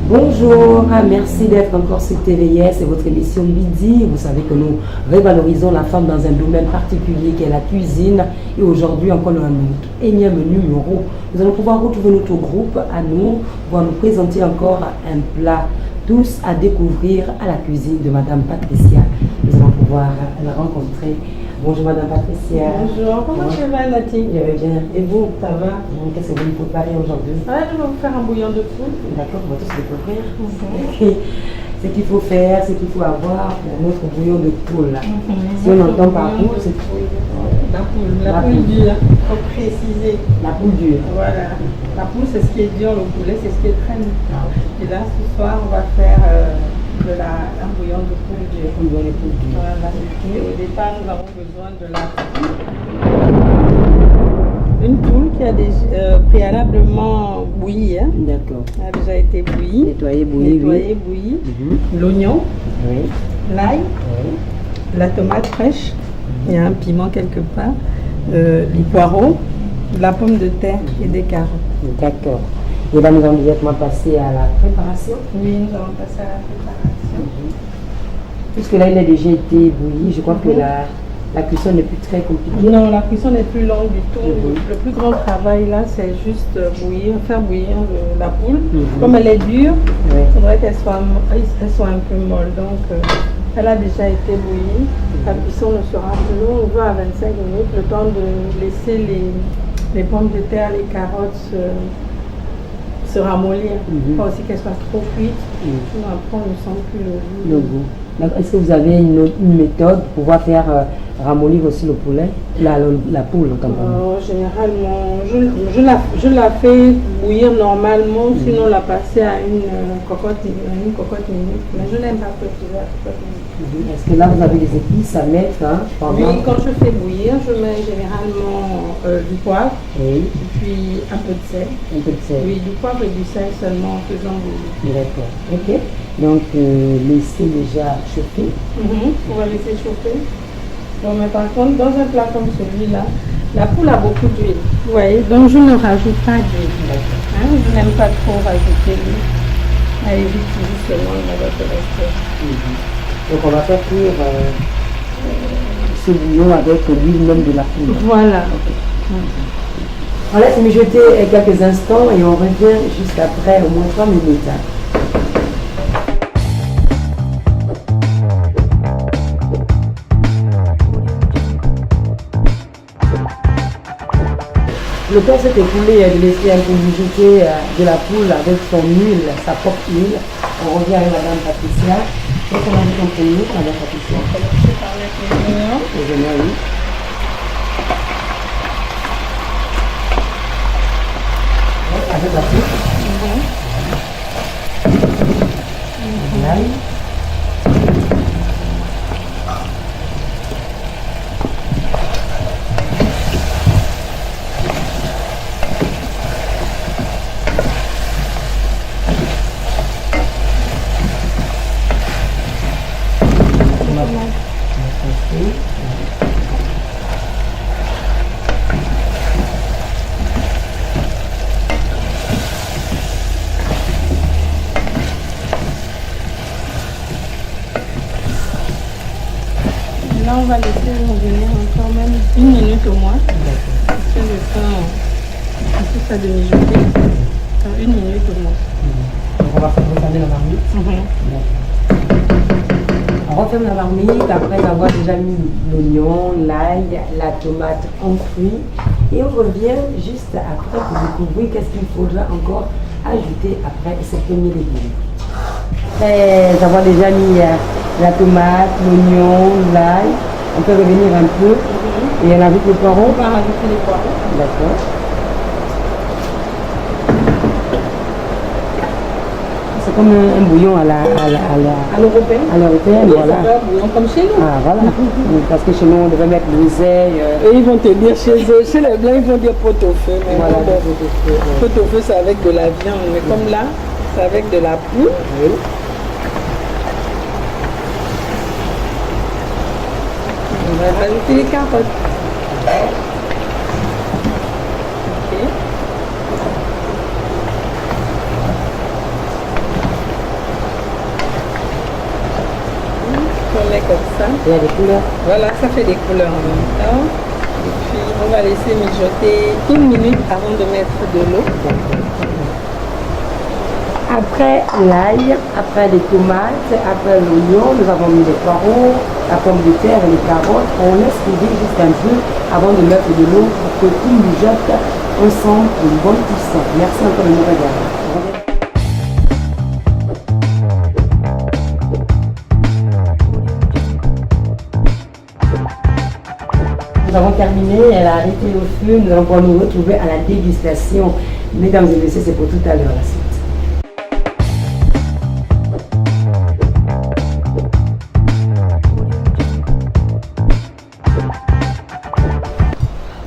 Bonjour, merci d'être encore sur TVS, c'est votre émission Midi. Vous savez que nous révalorisons la femme dans un domaine particulier qui est la cuisine. Et aujourd'hui, encore un énième numéro. Nous allons pouvoir retrouver notre groupe à nous, pour nous présenter encore un plat tous à découvrir à la cuisine de Madame Patricia. Nous allons pouvoir la rencontrer. Bonjour Madame Patricia. Bonjour, comment tu vas Nati? Je vais bien. Et vous, ça va? Qu'est-ce que vous nous préparez aujourd'hui? Je vais vous faire un bouillon de poule. D'accord, on va tous découvrir. Ce qu'il faut faire, ce qu'il faut avoir pour notre bouillon de poule. Si on entend par poule, c'est la poule dure, il faut préciser. La poule dure. Voilà, la poule c'est ce qui est dur, le poulet c'est ce qui est très dur. Et là ce soir on va faire un bouillon de poule dure. Bouillon de poule dure. Voilà. Et au départ nous avons besoin de une poule qui a préalablement bouilli. Hein. D'accord. Elle a déjà été bouillie. Nettoyée, bouillie. Bouillie. L'oignon, l'ail, la tomate fraîche, il y a un piment quelque part, les poireaux, la pomme de terre et des carottes. D'accord. Et là, nous allons directement passer à la préparation. Oui, nous allons passer à la préparation. Puisque là, il a déjà été bouilli, je crois que la cuisson n'est plus très compliquée. Non, la cuisson n'est plus longue du tout. Le plus grand travail là, c'est juste faire bouillir la poule. Comme elle est dure, il faudrait qu'elle soit un peu molle. Donc, elle a déjà été bouillie. La cuisson ne sera plus longue, 20 à 25 minutes, le temps de laisser les pommes de terre, les carottes se ramollir. Il ne faut pas aussi qu'elles soient trop cuites. Sinon, après, on ne sent plus le goût. Est-ce que vous avez une méthode pour pouvoir faire ramollir aussi le poulet, la poule en généralement, je la fais bouillir normalement, sinon la passer à une cocotte minute. Mais je n'aime pas préciser la cocotte minute. Est-ce que là vous avez des épices à mettre pendant... Oui, quand je fais bouillir, je mets généralement du poivre, et puis un peu de sel. Un peu de sel. Oui, du poivre et du sel seulement en faisant bouillir. D'accord. Ok. Donc laissez déjà chauffer. On va laisser chauffer. Bon, mais par contre, dans un plat comme celui-là, la poule a beaucoup d'huile. Vous voyez, donc je ne rajoute pas d'huile. Je n'aime pas trop rajouter l'huile. Elle évite justement la cholestérol. Donc on va faire cuire ce bouillon avec l'huile même de la poule. Voilà. On laisse mijoter quelques instants et on revient juste après au moins 3 minutes. Le temps s'est écoulé de laisser un peu mijoter de la poule avec son huile, sa propre huile. On revient avec Madame Patricia. Qu'est-ce qu'on a vu en premier, Madame Patricia? On va commencer par mettre les oignons. Les oignons, oui. Avec la poule. L'ail. Là, on va laisser revenir encore même 1 minute au moins. Parce que le temps, tout ça de mijoter, 1 minute au moins. Donc on va faire refermer la marmite. On referme la marmite après avoir déjà mis l'oignon, l'ail, la tomate en fruits. Et on revient juste après pour découvrir qu'est-ce qu'il faudra encore ajouter après ces premiers légumes. Après avoir déjà mis la tomate, l'oignon, l'ail, on peut revenir un peu et on ajoute les poireaux. On va rajouter les poireaux. D'accord. C'est comme un bouillon à l'européenne. À l'européenne, voilà. Un bouillon comme chez nous. Ah, voilà. Parce que chez nous, on devait mettre l'oseille. Et ils vont te dire chez eux, chez les blancs, ils vont dire pot au feu. Voilà, pot au feu, c'est avec de la viande. Mais comme là, c'est avec de la poule. Oui. On va rajouter les carottes. Ok. On met comme ça. Il y a des couleurs. Voilà, ça fait des couleurs en même temps. Et puis on va laisser mijoter 1 minute avant de mettre de l'eau. Après l'ail, après les tomates, après l'oignon, nous avons mis les poireaux, la pomme de terre et les carottes. On laisse cuire juste un peu avant de mettre de l'eau pour que tout mijote ensemble pour une bonne cuisson. Merci encore de nous regarder. Nous avons terminé, elle a arrêté au feu, nous allons pouvoir nous retrouver à la dégustation. Mesdames et messieurs, c'est pour tout à l'heure la suite.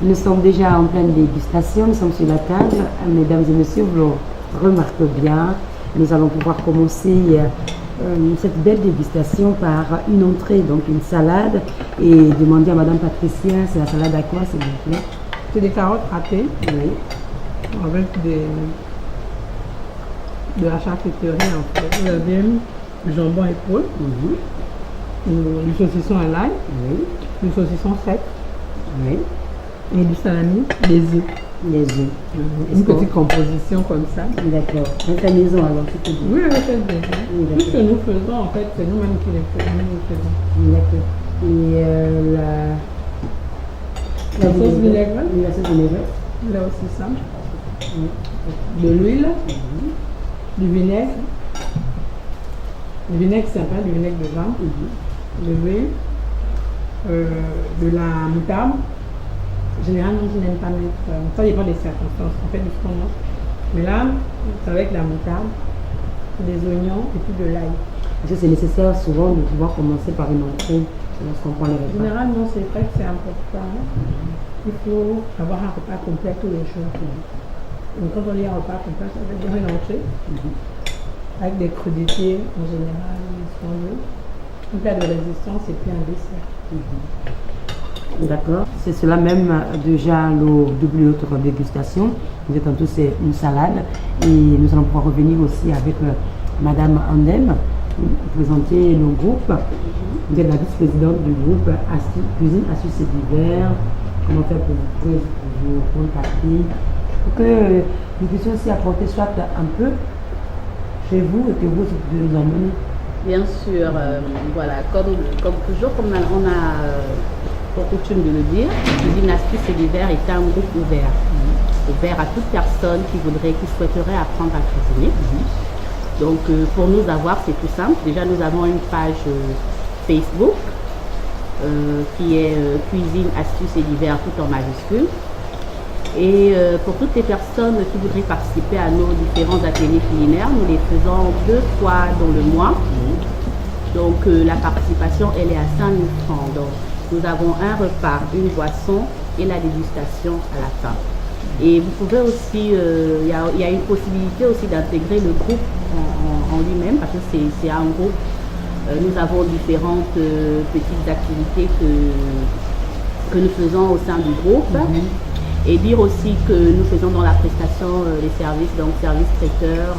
Nous sommes déjà en pleine dégustation, nous sommes sur la table. Mesdames et messieurs, vous le remarquez bien, nous allons pouvoir commencer cette belle dégustation par une entrée, donc une salade, et demander à Madame Patricia, c'est la salade à quoi s'il vous plaît? C'est des carottes râpées. Oui. Avec de la charcuterie en fait. Vous avez du jambon épaule, du saucisson à l'ail, du saucisson sec, et du salami, des œufs. Les œufs. Une petite composition comme ça. D'accord. Un fait maison alors, c'est tout. Oui, avec des œufs. Tout ce que nous faisons, en fait, c'est nous-mêmes qui les faisons. D'accord. Et la sauce vinaigrette. La sauce vinaigrette. Là aussi ça. De l'huile, du vinaigre. Du vinaigre sympa, du vinaigre de vin. De l'huile, de la moutarde. Généralement, je n'aime pas mettre. Ça dépend des circonstances. En fait, du fromage. Mais là, c'est avec la moutarde, des oignons et puis de l'ail. Est-ce que c'est nécessaire souvent de pouvoir commencer par une entrée lorsqu'on prend les repas? Généralement, c'est vrai que c'est important. Il faut avoir un repas complet tous les jours. Donc, quand on dit un repas complet, ça veut dire une entrée avec des crudités en général, un plat de résistance et puis un dessert. D'accord. C'est cela même déjà le double autre dégustation. Vous êtes en tout, c'est une salade. Et nous allons pouvoir revenir aussi avec Madame Andem, présenter le groupe. Vous êtes la vice-présidente du groupe Cuisine Astuces et Divers. Comment faire pour vous prendre partie, pour que nous puissions aussi apporter soit un peu chez vous et que vous pouvez nous emmener. Bien sûr, voilà, comme toujours, comme on a pour coutume de le dire, Cuisine Astuces et Divers est un groupe ouvert. Ouvert à toute personne qui souhaiterait apprendre à cuisiner. Donc pour nous avoir, c'est tout simple. Déjà, nous avons une page Facebook qui est Cuisine Astuces et Divers tout en majuscule. Et pour toutes les personnes qui voudraient participer à nos différents ateliers culinaires, nous les faisons 2 fois dans le mois. Donc la participation, elle est à 5 000 francs. Donc nous avons un repas, une boisson et la dégustation à la fin. Et vous pouvez aussi, il y a une possibilité aussi d'intégrer le groupe en lui-même, parce que c'est un groupe. Nous avons différentes petites activités que nous faisons au sein du groupe. Et dire aussi que nous faisons dans la prestation les services, donc service traiteur,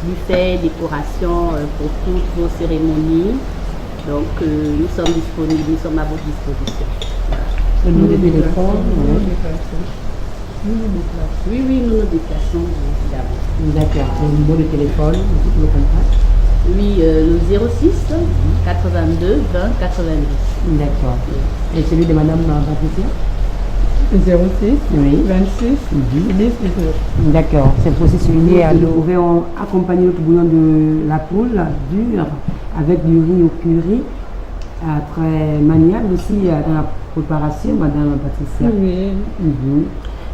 buffet, décoration pour toutes vos cérémonies. Donc nous sommes disponibles, nous sommes à votre disposition. Le numéro de téléphone. Oui, nous nous déplaçons évidemment. D'accord. Le numéro de téléphone, le contact. Oui, le 06 82 20 90. D'accord. Et celui de Madame Patricia? 06, Oui. 26, 10, 19. D'accord. C'est aussi souligné à l'eau. Nous pouvons accompagner notre bouillon de la poule dure avec du riz au curry. Très maniable aussi dans la préparation, Madame Patricia. Oui.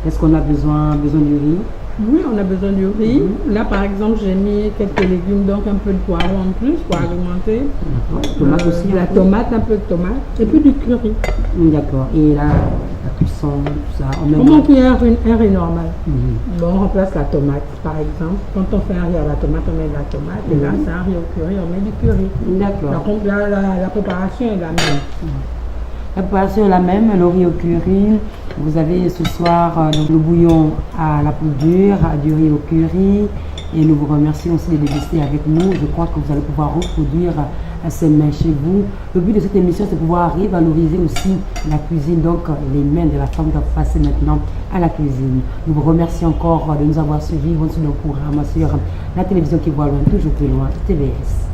Est-ce qu'on a besoin du riz? Oui, on a besoin du riz. Là, par exemple, j'ai mis quelques légumes, donc un peu de poireau en plus pour augmenter. Tomate aussi. La tomate, un peu de tomate. Et puis du curry. D'accord. Et là, la cuisson, tout ça. Comme on cuit un riz normal. Bon, on remplace la tomate, par exemple. Quand on fait un riz à la tomate, on met de la tomate. Et là, c'est un riz au curry, on met du curry. D'accord. La préparation est la même. La préparation est la même, le riz au curry. Vous avez ce soir donc, le bouillon à la poudre dure, du riz au curry. Et nous vous remercions aussi de déguster avec nous. Je crois que vous allez pouvoir reproduire ces mets chez vous. Le but de cette émission, c'est de pouvoir revaloriser aussi la cuisine. Donc, les mains de la femme doivent passer maintenant à la cuisine. Nous vous remercions encore de nous avoir suivis. On suit nos programmes sur la télévision qui voit loin, toujours plus loin, TVS.